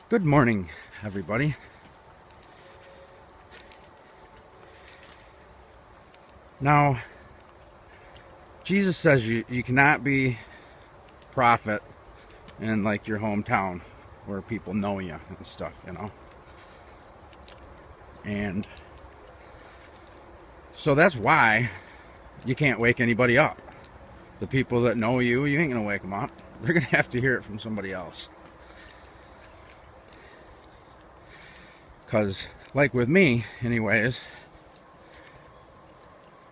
Good morning, everybody. Now, Jesus says you cannot be prophet in like your hometown where people know you and stuff, you know. And so that's why you can't wake anybody up. The people that know you, you ain't gonna wake them up. They're gonna have to hear it from somebody else. Because, like with me, anyways,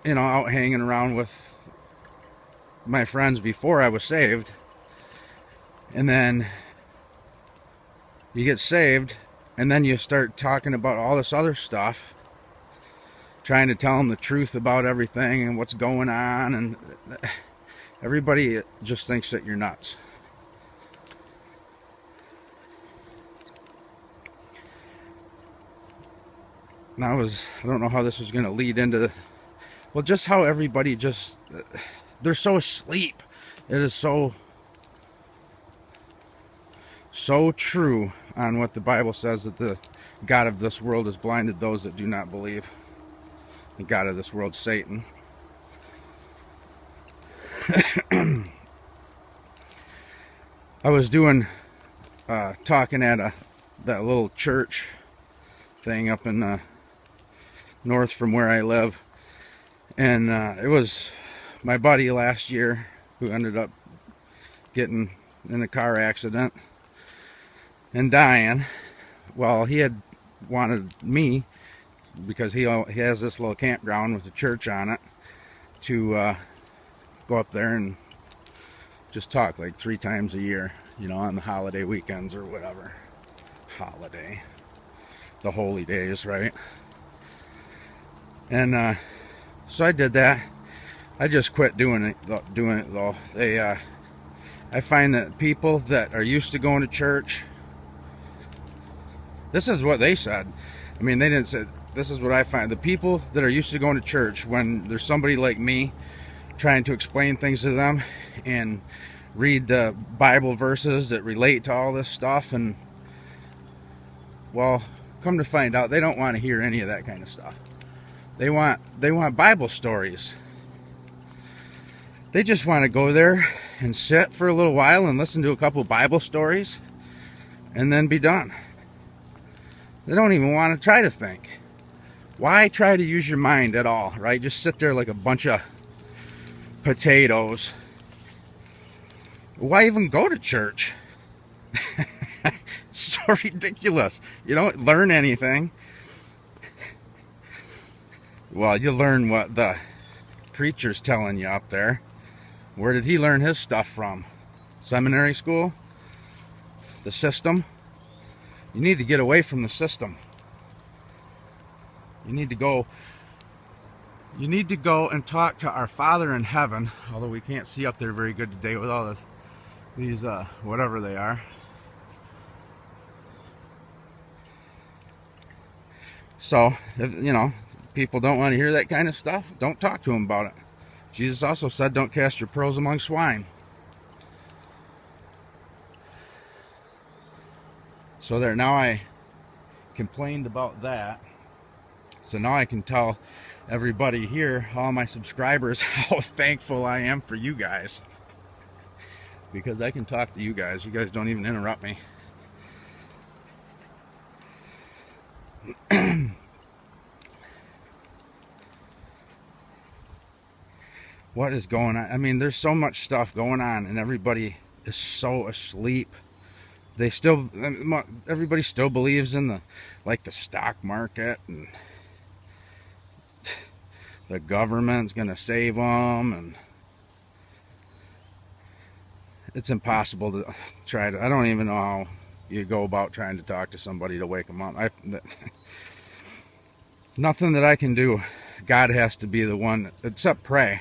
out hanging around with my friends before I was saved, and then you get saved, and then you start talking about all this other stuff, trying to tell them the truth about everything and what's going on, and everybody just thinks that you're nuts. Now I don't know how this was going to lead into, well, just how everybody they're so asleep. It is so true on what the Bible says, that the God of this world has blinded those that do not believe. The God of this world, Satan. I was talking at that little church thing up in north from where I live, and it was my buddy last year who ended up getting in a car accident and dying. Well, he had wanted me, because he has this little campground with a church on it, to go up there and just talk like 3 times a year, on the holiday weekends or whatever. The holy days, right? And so I did that. I just quit doing it though. I find that people that are used to going to church, this is what they said. I mean, they didn't say, this is what I find. The people that are used to going to church, when there's somebody like me trying to explain things to them and read Bible verses that relate to all this stuff, and, well, come to find out, they don't want to hear any of that kind of stuff. They want Bible stories. They just want to go there and sit for a little while and listen to a couple Bible stories and then be done. They don't even want to try to think. Why try to use your mind at all, right? Just sit there like a bunch of potatoes. Why even go to church? It's so ridiculous. You don't learn anything. Well, you learn what the preacher's telling you up there. Where did he learn his stuff from? Seminary school? The system? You need to get away from the system. You need to go and talk to our Father in heaven, although we can't see up there very good today with all these whatever they are. So, if, people don't want to hear that kind of stuff, don't talk to them about it. Jesus also said, don't cast your pearls among swine. So there, now I complained about that. So now I can tell everybody here, all my subscribers, how thankful I am for you guys. Because I can talk to you guys. You guys don't even interrupt me. What is going on? I mean, there's so much stuff going on, and everybody is so asleep. Everybody still believes in the stock market, and the government's gonna save them, and it's impossible to I don't even know how you go about trying to talk to somebody to wake them up. Nothing that I can do. God has to be the one, except pray.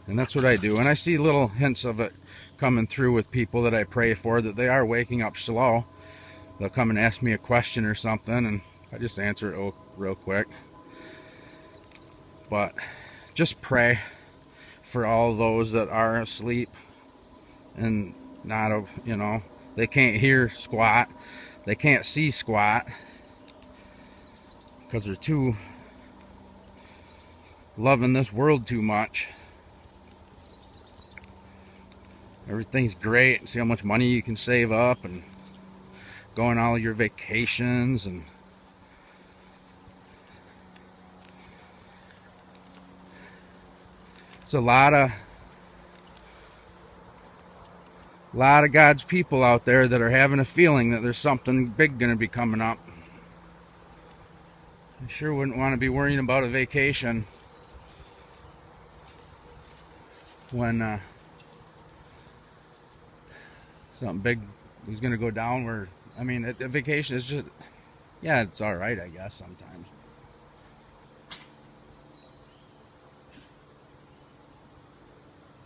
And that's what I do. And I see little hints of it coming through with people that I pray for, that they are waking up slow. They'll come and ask me a question or something, and I just answer it real quick. But just pray for all those that are asleep and not, they can't hear squat. they can't see squat because they're too loving this world too much. Everything's great. See how much money you can save up and go on all your vacations, and it's a lot of God's people out there that are having a feeling that there's something big going to be coming up. I sure wouldn't want to be worrying about a vacation when something big is going to go down. Where, I mean, a vacation is just, yeah, it's all right, I guess, sometimes.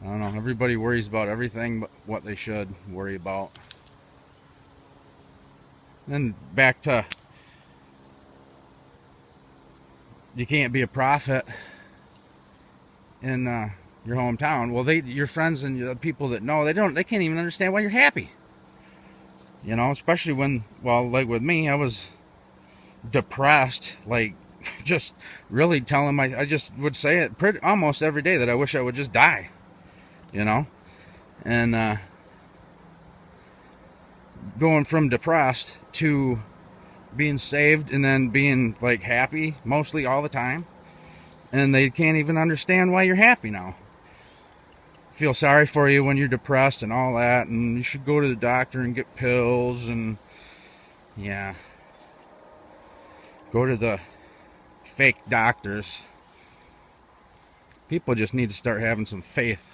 I don't know. Everybody worries about everything but what they should worry about. Then back to, you can't be a prophet in your hometown. Well, your friends and the people that know, they can't even understand why you're happy. You know, especially when, well, like with me, I was depressed, like just really telling I just would say it almost every day that I wish I would just die. You know, and going from depressed to being saved and then being like happy mostly all the time, and they can't even understand why you're happy now. Feel sorry for you when you're depressed and all that, and you should go to the doctor and get pills, and yeah, go to the fake doctors. People just need to start having some faith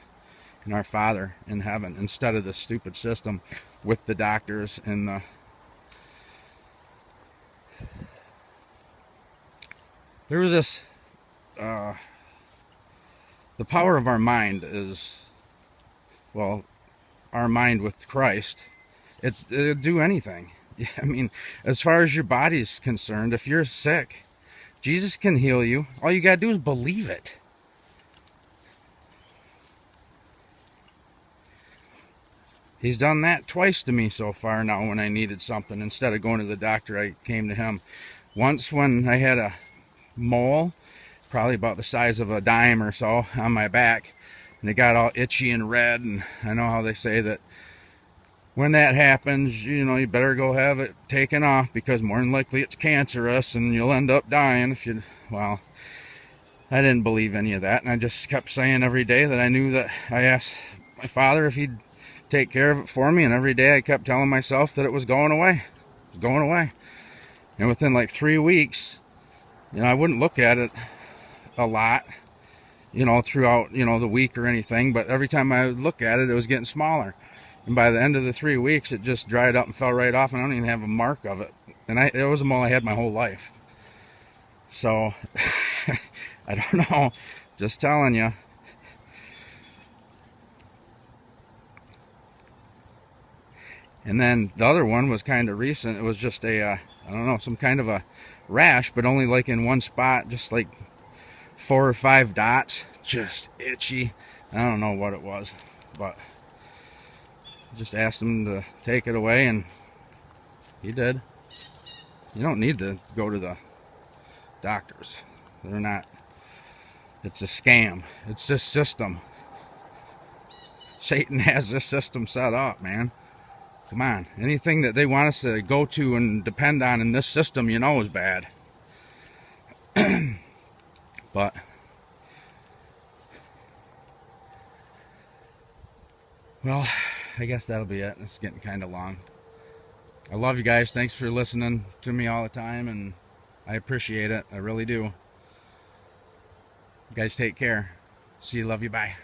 in our Father in heaven instead of the stupid system with the doctors and there was this the power of our mind is, well, our mind with Christ, it'll do anything. I mean, as far as your body's concerned, if you're sick, Jesus can heal you. All you gotta do is believe it. He's done that twice to me so far now when I needed something. Instead of going to the doctor, I came to him. Once when I had a mole, probably about the size of a dime or so, on my back, and it got all itchy and red, and I know how they say that when that happens, you know, you better go have it taken off because more than likely it's cancerous and you'll end up dying if you, well, I didn't believe any of that, and I just kept saying every day that I knew that I asked my Father if he'd take care of it for me, and every day I kept telling myself that it was going away. It was going away. And within like 3 weeks, you know, I wouldn't look at it a lot, you know, throughout, you know, the week or anything, but every time I would look at it, it was getting smaller. And by the end of the 3 weeks, it just dried up and fell right off, and I don't even have a mark of it. And it was a mole I had my whole life. So, I don't know. Just telling you. And then the other one was kind of recent. It was just a, I don't know, some kind of a rash, but only like in one spot, just like 4 or 5 dots, just itchy. I don't know what it was, but I just asked him to take it away, and he did. You don't need to go to the doctors. They're not, it's a scam. It's this system. Satan has this system set up, man. Come on, anything that they want us to go to and depend on in this system, you know, is bad. But well, I guess that'll be it. It's getting kind of long. I love you guys. Thanks for listening to me all the time, and I appreciate it. I really do. You guys take care. See you. Love you. Bye.